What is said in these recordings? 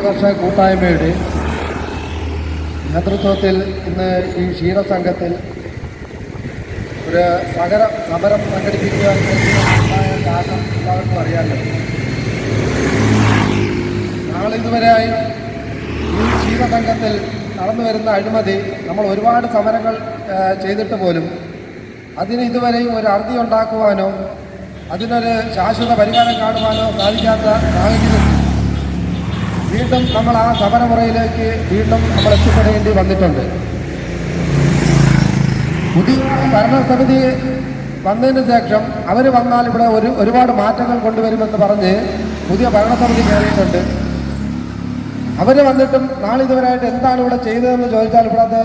കർഷക കൂട്ടായ്മയുടെ നേതൃത്വത്തിൽ ഇന്ന് ഈ ക്ഷീരസംഘത്തിൽ ഒരു സമരം സംഘടിപ്പിക്കുവാൻ കാരണം എല്ലാവർക്കും അറിയാമല്ലോ. നാളിതുവരെയായി ഈ ക്ഷീരസംഘത്തിൽ നടന്നു വരുന്ന അഴിമതി നമ്മൾ ഒരുപാട് സമരങ്ങൾ ചെയ്തിട്ട് പോലും അതിന് ഇതുവരെയും ഒരു അറുതി ഉണ്ടാക്കുവാനോ അതിനൊരു ശാശ്വത പരിഹാരം കാണുവാനോ സാധിക്കാത്ത സാഹചര്യത്തിൽ വീണ്ടും നമ്മൾ ആ സമരമുറയിലേക്ക് വീണ്ടും നമ്മൾ എത്തിപ്പെടേണ്ടി വന്നിട്ടുണ്ട്. പുതിയ ഭരണസമിതി വന്നതിന് ശേഷം അവർ വന്നാൽ ഇവിടെ ഒരുപാട് മാറ്റങ്ങൾ കൊണ്ടുവരുമെന്ന് പറഞ്ഞ് പുതിയ ഭരണസമിതി കയറിയിട്ടുണ്ട്. അവർ വന്നിട്ടും നാളിതുവരെയായിട്ട് എന്താണ് ഇവിടെ ചെയ്തതെന്ന് ചോദിച്ചാൽ ഇവിടുത്തെ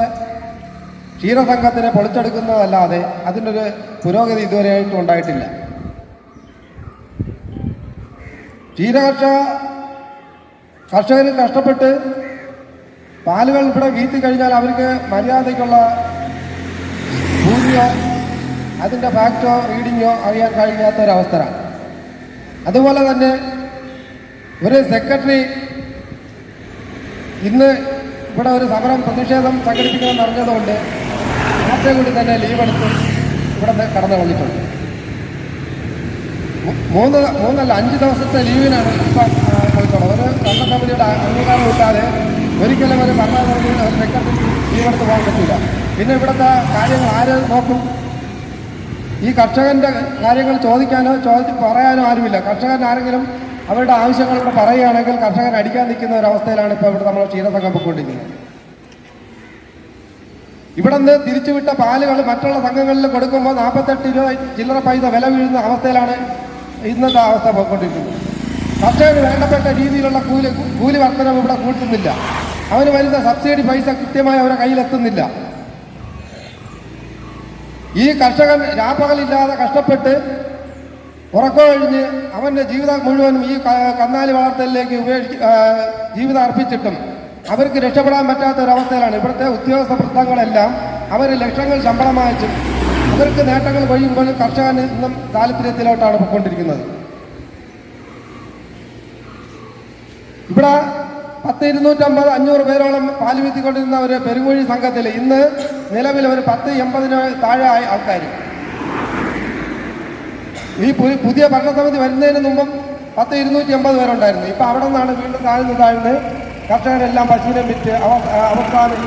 ക്ഷീരസംഘത്തിനെ പൊളിച്ചെടുക്കുന്നതല്ലാതെ അതിനൊരു പുരോഗതി ഇതുവരെയായിട്ടും ഉണ്ടായിട്ടില്ല. കർഷകർ കഷ്ടപ്പെട്ട് പാലുകൾ ഇവിടെ വീത്തി കഴിഞ്ഞാൽ അവർക്ക് മര്യാദയ്ക്കുള്ള ഭൂമിയോ അതിൻ്റെ ഫാക്റ്റോ റീഡിങ്ങോ അറിയാൻ കഴിയാത്തൊരവസ്ഥയാണ്. അതുപോലെ തന്നെ ഒരു സെക്രട്ടറി ഇന്ന് ഇവിടെ ഒരു സമരം പ്രതിഷേധം സംഘടിപ്പിക്കണമെന്ന് അറിഞ്ഞതുകൊണ്ട് നേരത്തെ കൂടി തന്നെ ലീവെടുത്ത് ഇവിടെ കടന്നു കളഞ്ഞിട്ടുണ്ട്. 5 ദിവസത്തെ ലീവിനാണ് ഇപ്പം പോയിട്ടുള്ളത്. ഒരു ഭരണസമിതിയുടെ അംഗീകാരം കിട്ടാതെ ഒരിക്കലും ഒരു ഭരണസമിതി സെക്രട്ടറി ലീവെടുത്ത് പോകാൻ പറ്റില്ല. പിന്നെ ഇവിടുത്തെ കാര്യങ്ങൾ ആര് നോക്കും? ഈ കർഷകൻ്റെ കാര്യങ്ങൾ ചോദിക്കാനോ പറയാനോ ആരുമില്ല. കർഷകൻ ആരെങ്കിലും അവരുടെ ആവശ്യങ്ങൾ ഇവിടെ പറയുകയാണെങ്കിൽ കർഷകൻ അടിക്കാൻ നിൽക്കുന്ന ഒരവസ്ഥയിലാണ് ഇപ്പോൾ ഇവിടെ നമ്മൾ ക്ഷീരസംഘം പോയിക്കൊണ്ടിരിക്കുന്നത്. ഇവിടെ നിന്ന് തിരിച്ചുവിട്ട പാലുകൾ മറ്റുള്ള സംഘങ്ങളിൽ കൊടുക്കുമ്പോൾ 48 രൂപ ചില്ലറ പൈസ വില വീഴുന്ന അവസ്ഥയിലാണ് ഇന്നത്തെ അവസ്ഥ പോയിക്കൊണ്ടിരിക്കുന്നത്. കർഷകന് വേണ്ടപ്പെട്ട രീതിയിലുള്ള കൂലി വർധനവ് ഇവിടെ കൂട്ടുന്നില്ല. അവന് വരുന്ന സബ്സിഡി പൈസ കൃത്യമായി അവരുടെ കയ്യിലെത്തുന്നില്ല. ഈ കർഷകൻ രാപ്പകലില്ലാതെ കഷ്ടപ്പെട്ട് ഉറക്കമൊഴിഞ്ഞ് അവൻ്റെ ജീവിതം മുഴുവനും ഈ കന്നാലി വളർത്തലിലേക്ക് ജീവിതം അർപ്പിച്ചിട്ടും അവർക്ക് രക്ഷപ്പെടാൻ പറ്റാത്തൊരവസ്ഥയിലാണ്. ഇവിടുത്തെ ഉദ്യോഗസ്ഥ വൃത്തങ്ങളെല്ലാം അവർ ലക്ഷങ്ങൾ ശമ്പളം വാങ്ങിച്ചും അവർക്ക് നേട്ടങ്ങൾ കഴിയുമ്പോൾ കർഷകൻ ഇന്നും ദാരിദ്ര്യത്തിലോട്ടാണ് പോയിക്കൊണ്ടിരിക്കുന്നത്. ഇവിടെ 250-500 പേരോളം പാല് വീത്തിക്കൊണ്ടിരുന്ന ഒരു പെരുങ്ങുഴി സംഘത്തിൽ ഇന്ന് നിലവിൽ ഒരു 10-80 താഴെ ആൾക്കാർ. ഈ പുതിയ ഭരണസമിതി വരുന്നതിന് മുമ്പും 280 പേരുണ്ടായിരുന്നു. ഇപ്പം അവിടെ നിന്നാണ് വീണ്ടും താഴ്ന്ന് കർഷകരെല്ലാം പശുവിനെ വിറ്റ് അവസാനം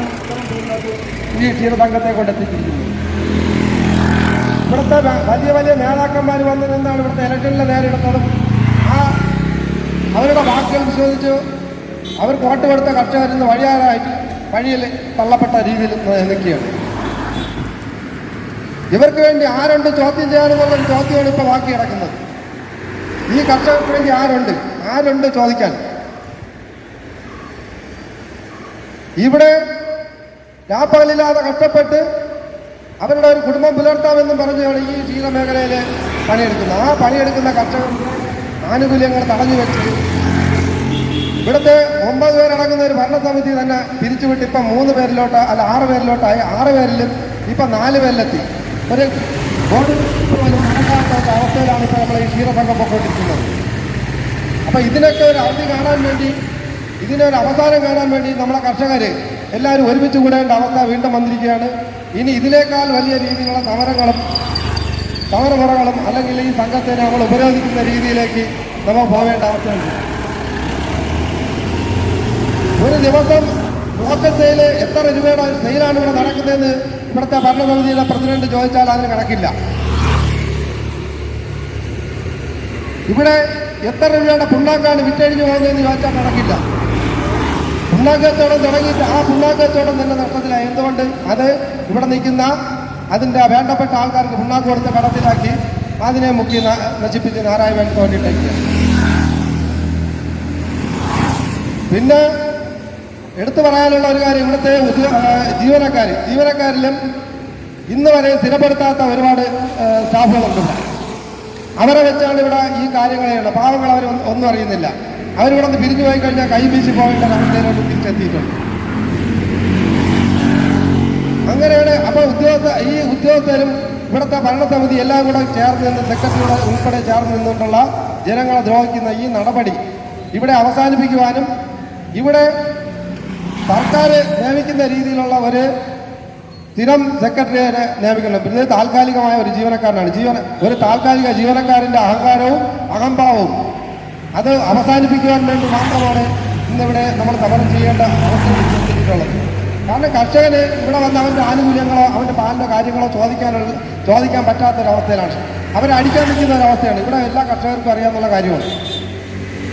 ഈ ക്ഷീരസംഘത്തെ കൊണ്ടെത്തിച്ചിരിക്കുന്നത്. ഇവിടുത്തെ വലിയ നേതാക്കന്മാർ വന്നു നിന്നാണ് ഇവിടുത്തെ ഇലക്ഷനിലെ നേരിടുന്നതും അവരുടെ വാക്കുകൾ വിശ്വസിച്ച് അവർക്ക് വോട്ട് കൊടുത്ത കർഷകരിന്ന് വഴിയിൽ തള്ളപ്പെട്ട രീതിയിൽ നിൽക്കുകയാണ്. ഇവർക്ക് വേണ്ടി ആരുണ്ട് ചോദ്യം ചെയ്യാനെന്നുള്ളൊരു ചോദ്യമാണ് ഇപ്പോൾ ബാക്കി കിടക്കുന്നത്. ഈ കർഷകർക്ക് വേണ്ടി ആരുണ്ട് ചോദിക്കാൻ? ഇവിടെ രാപ്പകലില്ലാതെ കഷ്ടപ്പെട്ട് അവരുടെ ഒരു കുടുംബം പുലർത്താമെന്നും പറഞ്ഞാണ് ഈ ക്ഷീരമേഖലയിൽ പണിയെടുക്കുന്നത്. ആ പണിയെടുക്കുന്ന കർഷകർക്ക് ആനുകൂല്യങ്ങൾ തടഞ്ഞു വെച്ച് ഇവിടുത്തെ 9 പേരടങ്ങുന്ന ഒരു ഭരണസമിതി തന്നെ പിരിച്ചുവിട്ട് ഇപ്പം 3 പേരിലോട്ട് 6 പേരിലോട്ടായി. 6 പേരിലും ഇപ്പം 4 പേരിലെത്തി. ഒരു ബോർഡ് നടക്കാത്ത അവസ്ഥയിലാണ് ഇപ്പോൾ നമ്മൾ ഈ ക്ഷീരസംഘം പോയിക്കൊണ്ടിരിക്കുന്നത്. അപ്പം ഇതിനൊക്കെ ഒരു അവധി കാണാൻ വേണ്ടി, ഇതിനൊരു അവസാനം കാണാൻ വേണ്ടി നമ്മളെ കർഷകർ എല്ലാവരും ഒരുമിച്ച് കൂടേണ്ട അവസ്ഥ വീണ്ടും വന്നിരിക്കുകയാണ്. ഇനി ഇതിനേക്കാൾ വലിയ രീതിയിലുള്ള സമരമുറകളും അല്ലെങ്കിൽ ഈ സംഘത്തെ നമ്മൾ ഉപരോധിക്കുന്ന രീതിയിലേക്ക് നമ്മൾ പോവേണ്ട അവസ്ഥയുണ്ട്. ഒരു ദിവസം ലോക്കൽ സെയിൽ എത്ര രൂപയുടെ സെയിലാണ് ഇവിടെ നടക്കുന്നതെന്ന് ഇവിടുത്തെ ഭരണസമിതിയുടെ പ്രസിഡന്റ് ചോദിച്ചാൽ അതിന് കണക്കില്ല. ഇവിടെ എത്ര രൂപയുടെ പുണ്ണാക്കാണ് വിറ്റഴിഞ്ഞു പോകുന്നതെന്ന് ചോദിച്ചാൽ കണക്കില്ല. പുണ്ണാക്കച്ചവടം തുടങ്ങിയിട്ട് ആ പുണ്ണാക്കച്ചവടം തന്നെ നഷ്ടത്തിലായി. എന്തുകൊണ്ട്? അത് ഇവിടെ നിൽക്കുന്ന അതിൻ്റെ വേണ്ടപ്പെട്ട ആൾക്കാർക്ക് പുണ്ണാക്ക് കൊടുത്ത് കടത്തിലാക്കി അതിനെ മുക്കി നശിപ്പിച്ച് നാരായ വേണ്ടി തോണ്ടിയിട്ടേക്കുക. പിന്നെ എടുത്തു പറയാനുള്ള ഒരു കാര്യം, ഇവിടുത്തെ ജീവനക്കാരിലും ഇന്ന് വരെ സ്ഥിരപ്പെടുത്താത്ത ഒരുപാട് സ്റ്റാഫുകളുണ്ട്. അവരെ വെച്ചാണ് ഇവിടെ ഈ കാര്യങ്ങൾ ചെയ്യേണ്ടത്. പാവങ്ങൾ അവർ ഒന്നും അറിയുന്നില്ല. അവരിവിടെ നിന്ന് പിരിഞ്ഞു പോയി കഴിഞ്ഞാൽ കൈ വീശി പോകേണ്ട അവസ്ഥയിലോട്ട് തിരിച്ചെത്തിയിട്ടുണ്ട്. അങ്ങനെയാണ്. അപ്പോൾ ഈ ഉദ്യോഗസ്ഥരും ഇവിടുത്തെ ഭരണസമിതി എല്ലാം കൂടെ ചേർന്ന് നിന്ന് സെക്രട്ടറിയുടെ ഉൾപ്പെടെ ചേർന്ന് നിന്നുകൊണ്ടുള്ള ജനങ്ങളെ ദ്രോഹിക്കുന്ന ഈ നടപടി ഇവിടെ അവസാനിപ്പിക്കുവാനും ഇവിടെ സർക്കാർ നിയമിക്കുന്ന രീതിയിലുള്ള ഒരു സ്ഥിരം സെക്രട്ടറിയെ നിയമിക്കണം. പിന്നെ താൽക്കാലികമായ ഒരു ജീവനക്കാരനാണ്. ഒരു താൽക്കാലിക ജീവനക്കാരൻ്റെ അഹങ്കാരവും അഹംഭാവവും അത് അവസാനിപ്പിക്കുവാൻ വേണ്ടി മാത്രമാണ് ഇന്നിവിടെ നമ്മൾ സമരം ചെയ്യേണ്ട അവസ്ഥ എത്തിയിട്ടുള്ളത്. കാരണം കർഷകന് ഇവിടെ വന്ന് അവൻ്റെ ആനുകൂല്യങ്ങളോ അവൻ്റെ പാലിൻ്റെ കാര്യങ്ങളോ ചോദിക്കാൻ പറ്റാത്തൊരവസ്ഥയിലാണ്. അവരെ അടിക്കാൻ നിൽക്കുന്ന ഒരവസ്ഥയാണ്. ഇവിടെ എല്ലാ കർഷകർക്കും അറിയാമെന്നുള്ള കാര്യമാണ്.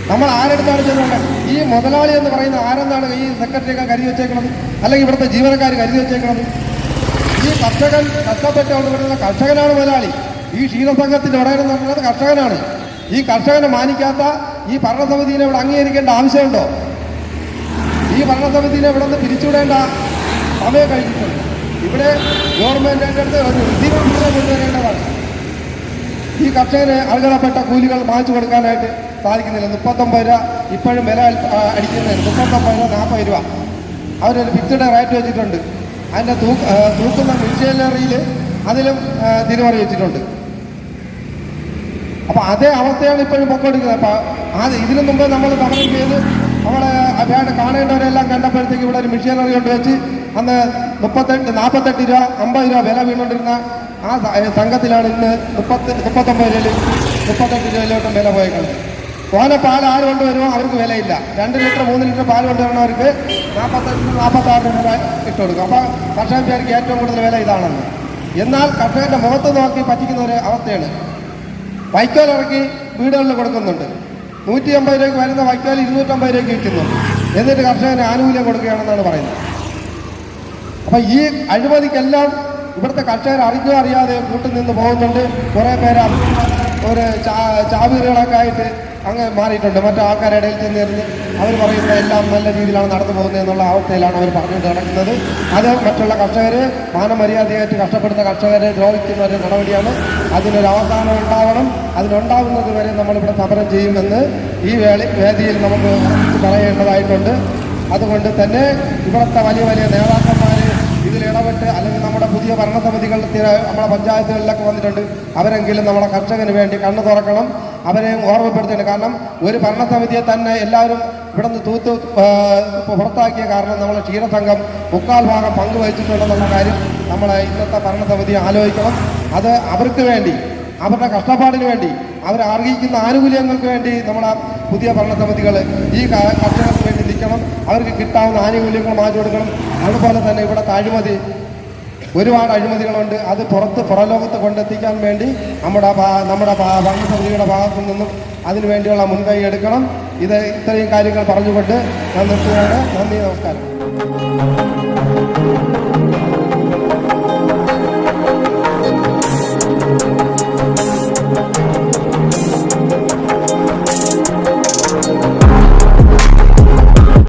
നമ്മൾ ആരെടുത്താണ് ചെയ്യുന്നത്? ഈ മുതലാളി എന്ന് പറയുന്ന ആരെന്നാണ് ഈ സെക്രട്ടറിയൊക്കെ കരുതി വെച്ചേക്കുന്നത്, അല്ലെങ്കിൽ ഇവിടുത്തെ ജീവനക്കാർ കരുതി വെച്ചേക്കുന്നത്? ഈ കർഷകൻ കഷ്ടപ്പെട്ടുകൊണ്ട് വരുന്ന കർഷകനാണ് മുതലാളി. ഈ ക്ഷീരസംഘത്തിൻ്റെ ഉടയനെന്ന് പറയുന്നത് കർഷകനാണ്. ഈ കർഷകനെ മാനിക്കാത്ത ഈ ഭരണസമിതിയെ ഇവിടെ അംഗീകരിക്കേണ്ട ആവശ്യമുണ്ടോ? ഈ ഭരണസമിതിയെ ഇവിടെ നിന്ന് പിരിച്ചുവിടേണ്ട സമയം കഴിഞ്ഞിട്ടുണ്ട്. ഇവിടെ ഗവൺമെൻറ്റിൻ്റെ അടുത്ത് ഒരു തീരുമാനം കൊണ്ടുവരേണ്ടതാണ്. ഈ കർഷകന് അർഹതപ്പെട്ട കൂലികൾ വാങ്ങിച്ചു കൊടുക്കാനായിട്ട് സാധിക്കുന്നില്ല. 39 രൂപ ഇപ്പോഴും വില അടിക്കുന്നതിന് 39 രൂപ 40 രൂപ അവരൊരു ഫിക്സഡ് റേറ്റ് വെച്ചിട്ടുണ്ട്. അതിൻ്റെ തൂക്കുന്ന മിഷനറിയിൽ അതിലും തിരിമറി വെച്ചിട്ടുണ്ട്. അപ്പോൾ അതേ അവസ്ഥയാണ് ഇപ്പോഴും പൊക്കോണ്ടിരിക്കുന്നത്. അപ്പോൾ ഇതിനു മുമ്പ് നമ്മൾ സമരം ചെയ്ത് നമ്മളെ വേണ്ട കാണേണ്ടവരെല്ലാം കണ്ടപ്പോഴത്തേക്ക് ഇവിടെ ഒരു മിഷനറി കൊണ്ട് വെച്ച് അന്ന് 48 രൂപ 50 രൂപ വില വീണുകൊണ്ടിരുന്ന ആ സംഘത്തിലാണ് ഇന്ന് 39 രൂപയിലും 38 രൂപയിലോട്ടും വില പോയേക്കുന്നത്. ഓന പാൽ ആര് കൊണ്ടുവരുമോ അവർക്ക് വിലയില്ല. 2 ലിറ്റർ 3 ലിറ്റർ പാൽ കൊണ്ടുവരുന്നവർക്ക് 45-46 രൂപ ഇട്ട് കൊടുക്കും. അപ്പോൾ കർഷകർക്ക് ഏറ്റവും കൂടുതൽ വില ഇതാണെന്ന്. എന്നാൽ കർഷകൻ്റെ മുഖത്ത് നോക്കി പറ്റിക്കുന്ന ഒരു അവസ്ഥയാണ്. വൈക്കോൽ ഇറക്കി വീടുകളിൽ കൊടുക്കുന്നുണ്ട്. 150 രൂപയ്ക്ക് വരുന്ന വൈക്കോൽ 250 രൂപയ്ക്ക് വിൽക്കുന്നുണ്ട്. എന്നിട്ട് കർഷകന് ആനുകൂല്യം കൊടുക്കുകയാണെന്നാണ് പറയുന്നത്. അപ്പം ഈ അഴിമതിക്കെല്ലാം ഇവിടുത്തെ കർഷകർ അറിഞ്ഞോ അറിയാതെ കൂട്ടുനിന്ന് പോകുന്നുണ്ട്. കുറേ പേര് ഒരു ചാവീറുകളൊക്കെ ആയിട്ട് അങ്ങ് മാറിയിട്ടുണ്ട്. മറ്റു ആൾക്കാരുടെ ഇടയിൽ ചെന്നിരുന്ന് അവർ പറയുന്നത് എല്ലാം നല്ല രീതിയിലാണ് നടന്നു പോകുന്നത് എന്നുള്ള അവസ്ഥയിലാണ് അവർ പറഞ്ഞുകൊണ്ട് നടക്കുന്നത്. അത് മറ്റുള്ള കർഷകർ മാനമര്യാദയായിട്ട് കഷ്ടപ്പെടുന്ന കർഷകരെ ദ്രോഹിക്കുന്ന ഒരു നടപടിയാണ്. അതിനൊരു അവസാനം ഉണ്ടാവണം. അതിനുണ്ടാവുന്നത് വരെ നമ്മളിവിടെ സമരം ചെയ്യുമെന്ന് ഈ വേദിയിൽ നമുക്ക് പറയേണ്ടതായിട്ടുണ്ട്. അതുകൊണ്ട് തന്നെ ഇവിടുത്തെ വലിയ വലിയ നേതാക്കന്മാർ ഇതിലിടപെട്ട്, അല്ലെങ്കിൽ നമ്മുടെ പുതിയ ഭരണസമിതികൾ നമ്മുടെ പഞ്ചായത്തുകളിലൊക്കെ വന്നിട്ടുണ്ട്. അവരെങ്കിലും നമ്മുടെ കർഷകന് വേണ്ടി കണ്ണു തുറക്കണം, അവരെ ഓർമ്മപ്പെടുത്തുന്നുണ്ട്. കാരണം ഒരു ഭരണസമിതിയെ തന്നെ എല്ലാവരും ഇവിടെ നിന്ന് പുറത്താക്കിയ കാരണം നമ്മളെ ക്ഷീരസംഘം 3/4 ഭാഗം പങ്കുവഹിച്ചിട്ടുണ്ടെന്നുള്ള കാര്യം നമ്മളെ ഇന്നത്തെ ഭരണസമിതി ആലോചിക്കണം. അത് അവർക്ക് വേണ്ടി, അവരുടെ കഷ്ടപ്പാടിന് വേണ്ടി, അവർ അർഹിക്കുന്ന ആനുകൂല്യങ്ങൾക്ക് വേണ്ടി നമ്മളെ പുതിയ ഭരണസമിതികൾ ഈ കർഷകർക്ക് വേണ്ടി നിൽക്കണം. അവർക്ക് കിട്ടാവുന്ന ആനുകൂല്യങ്ങൾ മാറ്റി കൊടുക്കണം. അതുപോലെ തന്നെ ഇവിടെ ഒരുപാട് അഴിമതികളുണ്ട്. അത് പുറലോകത്ത് കൊണ്ടെത്തിക്കാൻ വേണ്ടി നമ്മുടെ ഭരണസമിതിയുടെ ഭാഗത്തു നിന്നും അതിനുവേണ്ടിയുള്ള മുൻകൈ എടുക്കണം. ഇത്രയും കാര്യങ്ങൾ പറഞ്ഞുകൊണ്ട് ഞാൻ നിർത്തുകയാണ്. നന്ദി, നമസ്കാരം.